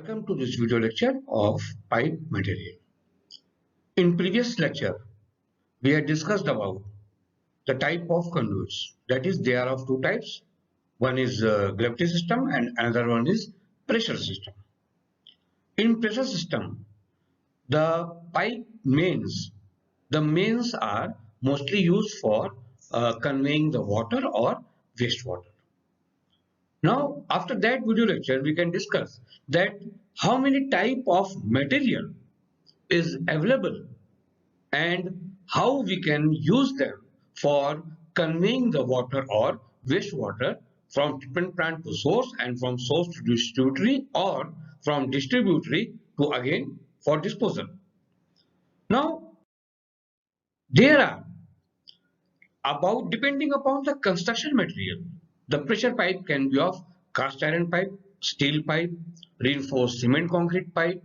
Welcome to this video lecture of pipe material. In previous lecture, we had discussed about the type of conduits. That is, they are of two types. One is gravity system and another one is pressure system. In pressure system, the the mains are mostly used for conveying the water or wastewater. Now, after that video lecture, we can discuss that how many type of material is available and how we can use them for conveying the water or wastewater from treatment plant to source and from source to distributory or from distributory to again for disposal. Now, there are about depending upon the construction material. The pressure pipe can be of cast iron pipe, steel pipe, reinforced cement concrete pipe,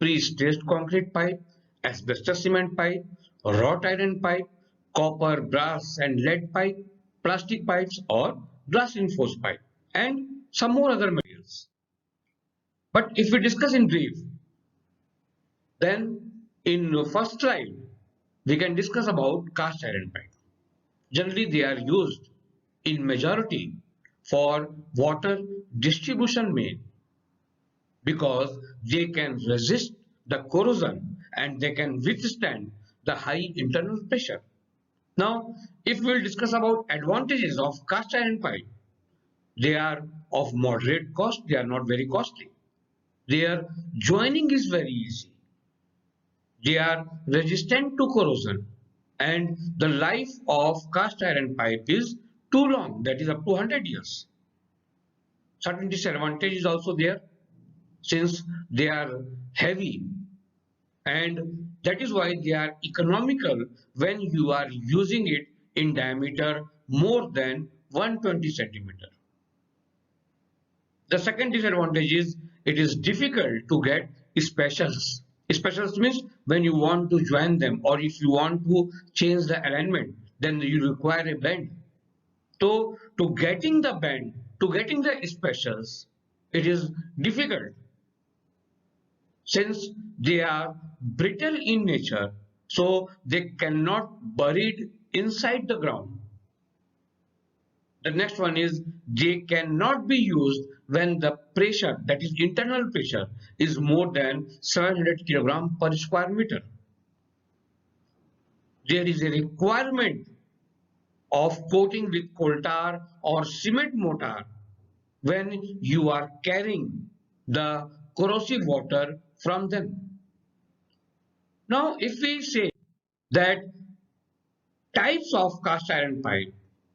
pre-stressed concrete pipe, asbestos cement pipe, wrought iron pipe, copper, brass and lead pipe, plastic pipes or glass reinforced pipe and some more other materials. But if we discuss in brief, then in the first slide we can discuss about cast iron pipe. Generally, they are used in majority for water distribution main because they can resist the corrosion and they can withstand the high internal pressure. Now, if we will discuss about advantages of cast iron pipe, they are of moderate cost, they are not very costly. Their joining is very easy. They are resistant to corrosion and the life of cast iron pipe is too long, that is up to 100 years. Certain disadvantage is also there since they are heavy and that is why they are economical when you are using it in diameter more than 120 centimeter. The second disadvantage is it is difficult to get specials. Specials means when you want to join them or if you want to change the alignment, then you require a bend. So to getting the bend, to getting the specials, it is difficult since they are brittle in nature, so they cannot buried inside the ground. The next one is they cannot be used when the pressure, that is internal pressure, is more than 700 kg per square meter. There is a requirement of coating with coal tar or cement mortar when you are carrying the corrosive water from them. Now, if we say that types of cast iron pipe,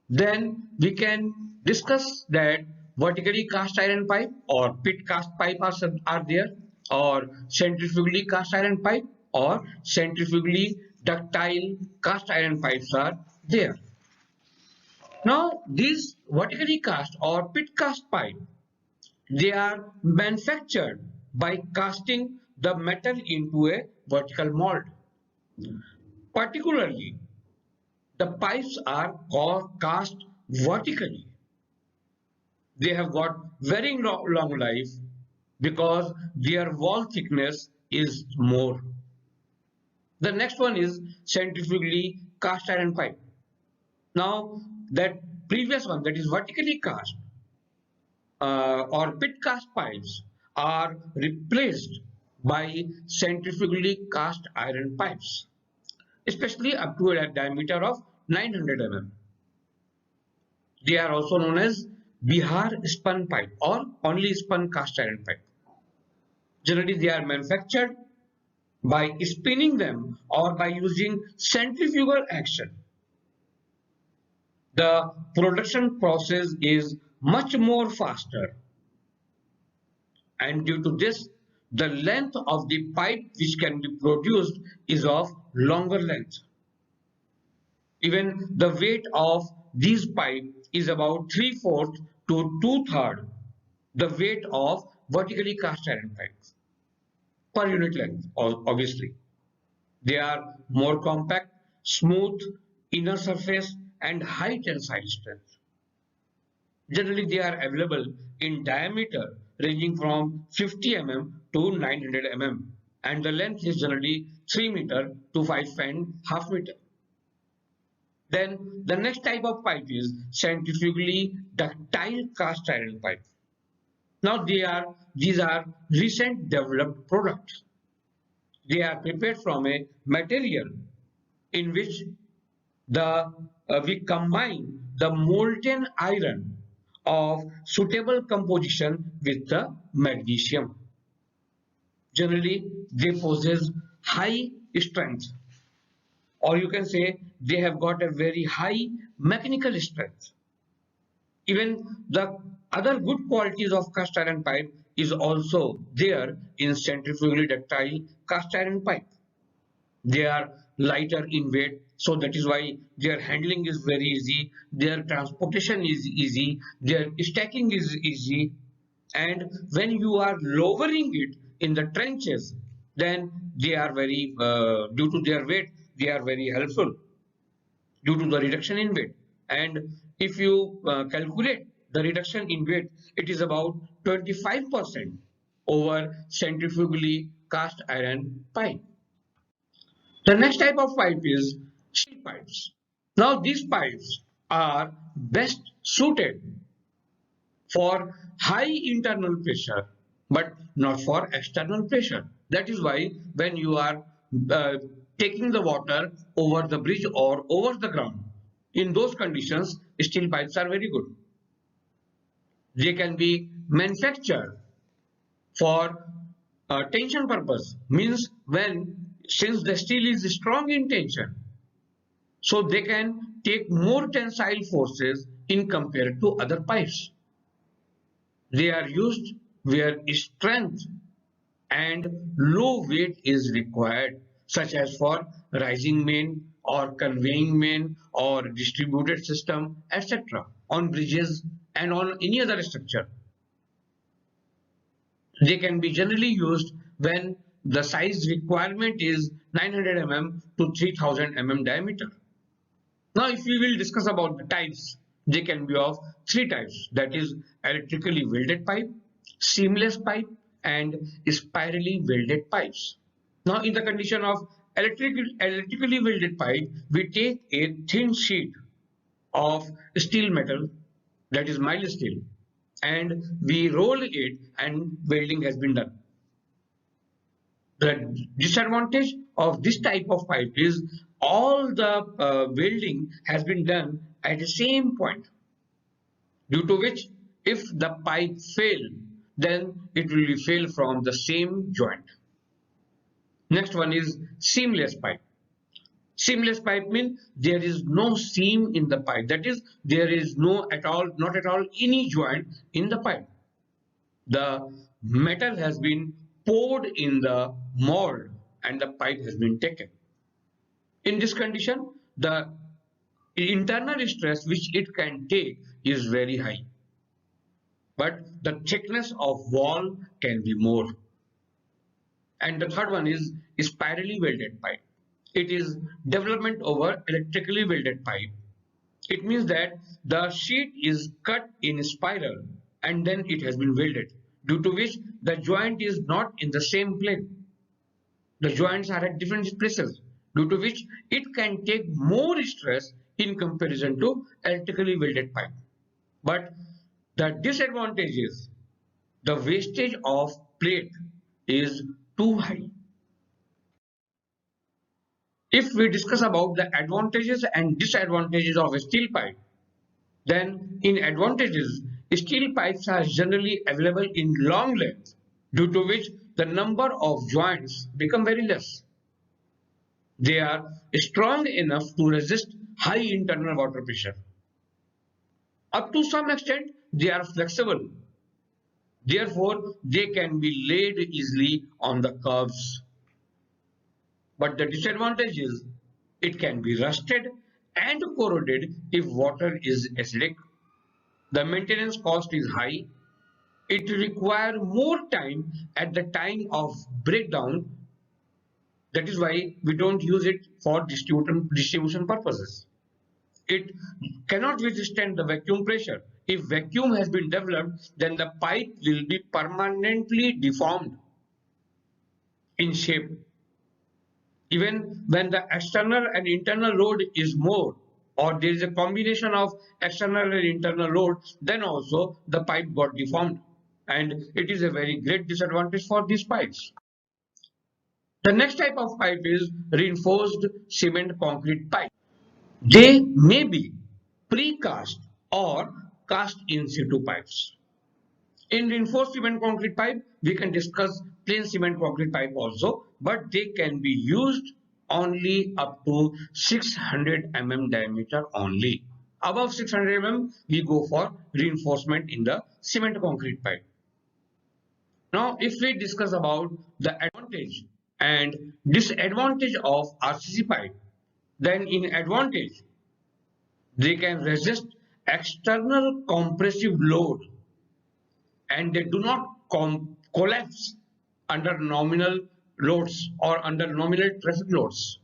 then we can discuss that vertically cast iron pipe or pit cast pipe are there, or centrifugally cast iron pipe or centrifugally ductile cast iron pipes are there. Now these vertically cast or pit cast pipe, they are manufactured by casting the metal into a vertical mold. Particularly, the pipes are cast vertically. They have got very long life because their wall thickness is more. The next one is centrifugally cast iron pipe. Now that previous one, that is vertically cast or pit cast pipes, are replaced by centrifugally cast iron pipes, especially up to a diameter of 900 mm. They are also known as Bihar spun pipe or only spun cast iron pipe. Generally, they are manufactured by spinning them or by using centrifugal action. The production process is much more faster, and due to this, the length of the pipe which can be produced is of longer length. Even the weight of these pipe is about 3/4 to 2/3 the weight of vertically cast iron pipes per unit length. Obviously, they are more compact, smooth inner surface and high tensile strength. Generally, they are available in diameter ranging from 50 mm to 900 mm, and the length is generally 3 meter to 5.5 meter. Then the next type of pipe is centrifugally ductile cast iron pipe. Now these are recent developed products. They are prepared from a material in which we combine the molten iron of suitable composition with the magnesium. Generally, they possess high strength, or you can say they have got a very high mechanical strength. Even the other good qualities of cast iron pipe is also there in centrifugally ductile cast iron pipe. They are lighter in weight, so that is why their handling is very easy, their transportation is easy, their stacking is easy, and when you are lowering it in the trenches, then they are very due to their weight, they are very helpful due to the reduction in weight. And if you calculate the reduction in weight, it is about 25% over centrifugally cast iron pipe. The next type of pipe is steel pipes. Now these pipes are best suited for high internal pressure but not for external pressure. That is why when you are uh, taking the water over the bridge or over the ground, in those conditions steel pipes are very good. They can be manufactured for tension purpose, means since the steel is strong in tension, so they can take more tensile forces in compared to other pipes. They are used where strength and low weight is required, such as for rising main or conveying main or distributed system, etc. on bridges and on any other structure. They can be generally used when the size requirement is 900 mm to 3000 mm diameter. Now, if we will discuss about the types, they can be of three types, that is electrically welded pipe, seamless pipe, and spirally welded pipes. Now, in the condition of electrically welded pipe, we take a thin sheet of steel metal, that is mild steel, and we roll it and welding has been done. The disadvantage of this type of pipe is all the welding has been done at the same point, due to which if the pipe fail, then it will be fail from the same joint. Next one is seamless pipe. Seamless pipe means there is no seam in the pipe, that is there is not at all any joint in the pipe. The metal has been poured in the mold and the pipe has been taken. In this condition, the internal stress which it can take is very high, but the thickness of wall can be more. And the third one is spirally welded pipe. It is development over electrically welded pipe. It means that the sheet is cut in spiral and then it has been welded, due to which the joint is not in the same plane. The joints are at different places, due to which it can take more stress in comparison to electrically welded pipe. But the disadvantage is the wastage of plate is too high. If we discuss about the advantages and disadvantages of a steel pipe, then in advantages, steel pipes are generally available in long length, due to which the number of joints become very less. They are strong enough to resist high internal water pressure. Up to some extent, they are flexible. Therefore, they can be laid easily on the curves. But the disadvantage is it can be rusted and corroded if water is acidic. The maintenance cost is high. It requires more time at the time of breakdown. That is why we don't use it for distribution purposes. It cannot withstand the vacuum pressure If vacuum has been developed, then the pipe will be permanently deformed in shape. Even when the external and internal load is more, or there is a combination of external and internal load, then also the pipe got deformed. And it is a very great disadvantage for these pipes. The next type of pipe is reinforced cement concrete pipe. They may be precast or cast in situ pipes. In reinforced cement concrete pipe, we can discuss plain cement concrete pipe also, but they can be used only up to 600 mm diameter only. Above 600 mm, we go for reinforcement in the cement concrete pipe. Now, if we discuss about the advantage and disadvantage of RCC pipe, then in advantage, they can resist external compressive load and they do not collapse under nominal loads or under nominal traffic loads.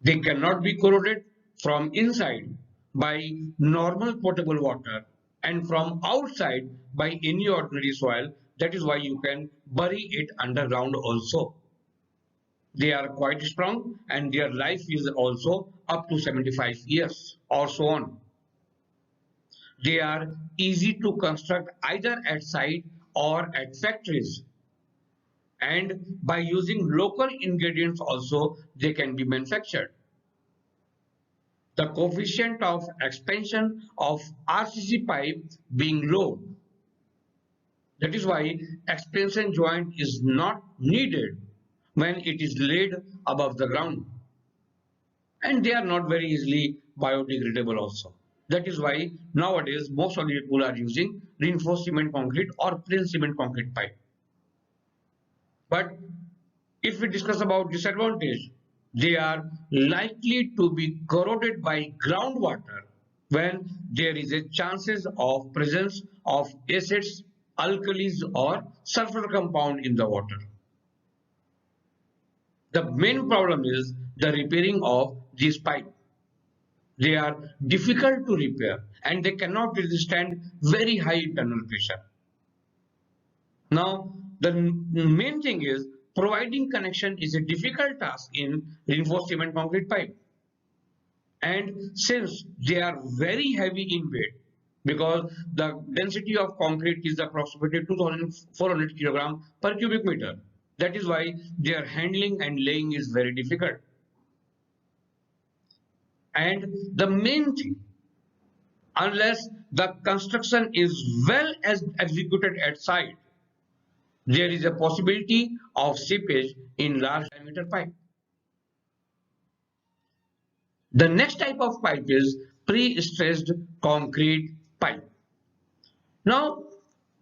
They cannot be corroded from inside by normal potable water and from outside by any ordinary soil. That is why you can bury it underground also. They are quite strong and their life is also up to 75 years or so on. They are easy to construct either at site or at factories. And by using local ingredients also, they can be manufactured. The coefficient of expansion of RCC pipe being low. That is why expansion joint is not needed when it is laid above the ground. And they are not very easily biodegradable also. That is why nowadays most of the people are using reinforced cement concrete or plain cement concrete pipe. But if we discuss about disadvantage, they are likely to be corroded by groundwater when there is a chances of presence of acids, alkalis or sulfur compound in the water. The main problem is the repairing of these pipes. They are difficult to repair and they cannot withstand very high internal pressure. Now, the main thing is providing connection is a difficult task in reinforced cement concrete pipe. And since they are very heavy in weight, because the density of concrete is approximately 2400 kg per cubic meter, that is why their handling and laying is very difficult. And the main thing, unless the construction is well as executed at site, there is a possibility of seepage in large diameter pipe. The next type of pipe is pre-stressed concrete pipe. Now,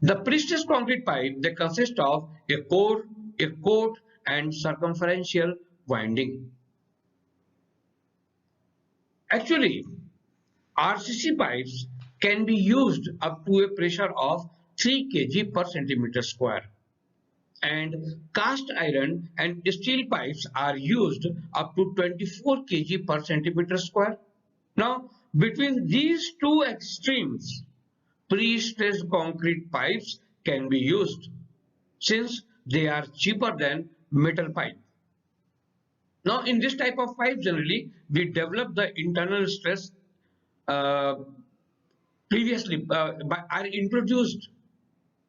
the pre-stressed concrete pipe, they consist of a core, a coat and circumferential winding. Actually, RCC pipes can be used up to a pressure of 3 kg per centimeter square. And cast iron and steel pipes are used up to 24 kg per centimeter square. Now, between these two extremes, pre-stressed concrete pipes can be used since they are cheaper than metal pipe. Now, in this type of pipe, generally, we develop the internal stress uh, previously are introduced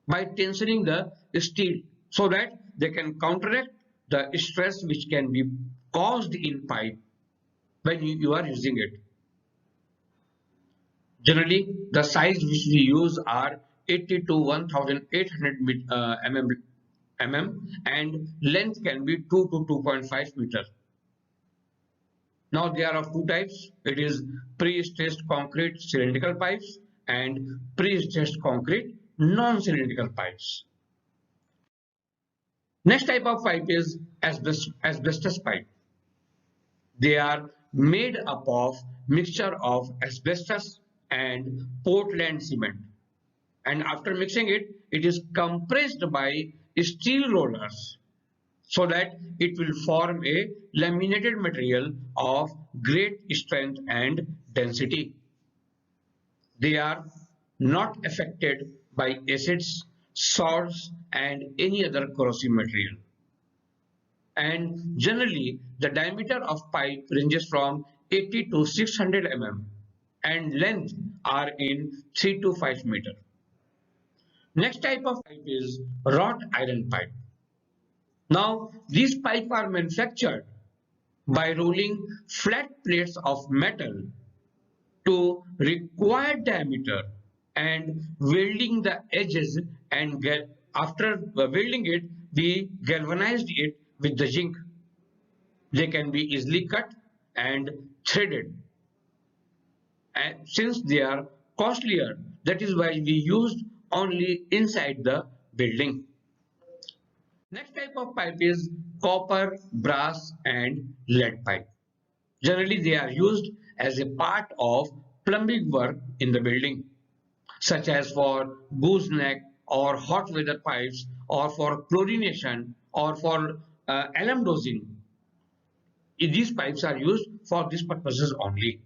by tensioning the steel so that they can counteract the stress which can be caused in pipe when you are using it. Generally, the size which we use are 80 to 1800 mm and length can be 2 to 2.5 meter. Now there are of two types. It is pre-stressed concrete cylindrical pipes and pre-stressed concrete non-cylindrical pipes. Next type of pipe is asbestos pipe. They are made up of mixture of asbestos and Portland cement. And after mixing it, it is compressed by steel rollers so that it will form a laminated material of great strength and density. They are not affected by acids, salts, and any other corrosive material. And generally, the diameter of pipe ranges from 80 to 600 mm and length are in 3 to 5 meter. Next type of pipe is wrought iron pipe. Now, these pipes are manufactured by rolling flat plates of metal to required diameter and welding the edges, and after welding it, we galvanized it with the zinc. They can be easily cut and threaded. And since they are costlier, that is why we used only inside the building. Next type of pipe is copper, brass and lead pipe. Generally, they are used as a part of plumbing work in the building, such as for gooseneck or hot weather pipes, or for chlorination, or for alarm dosing. These pipes are used for these purposes only.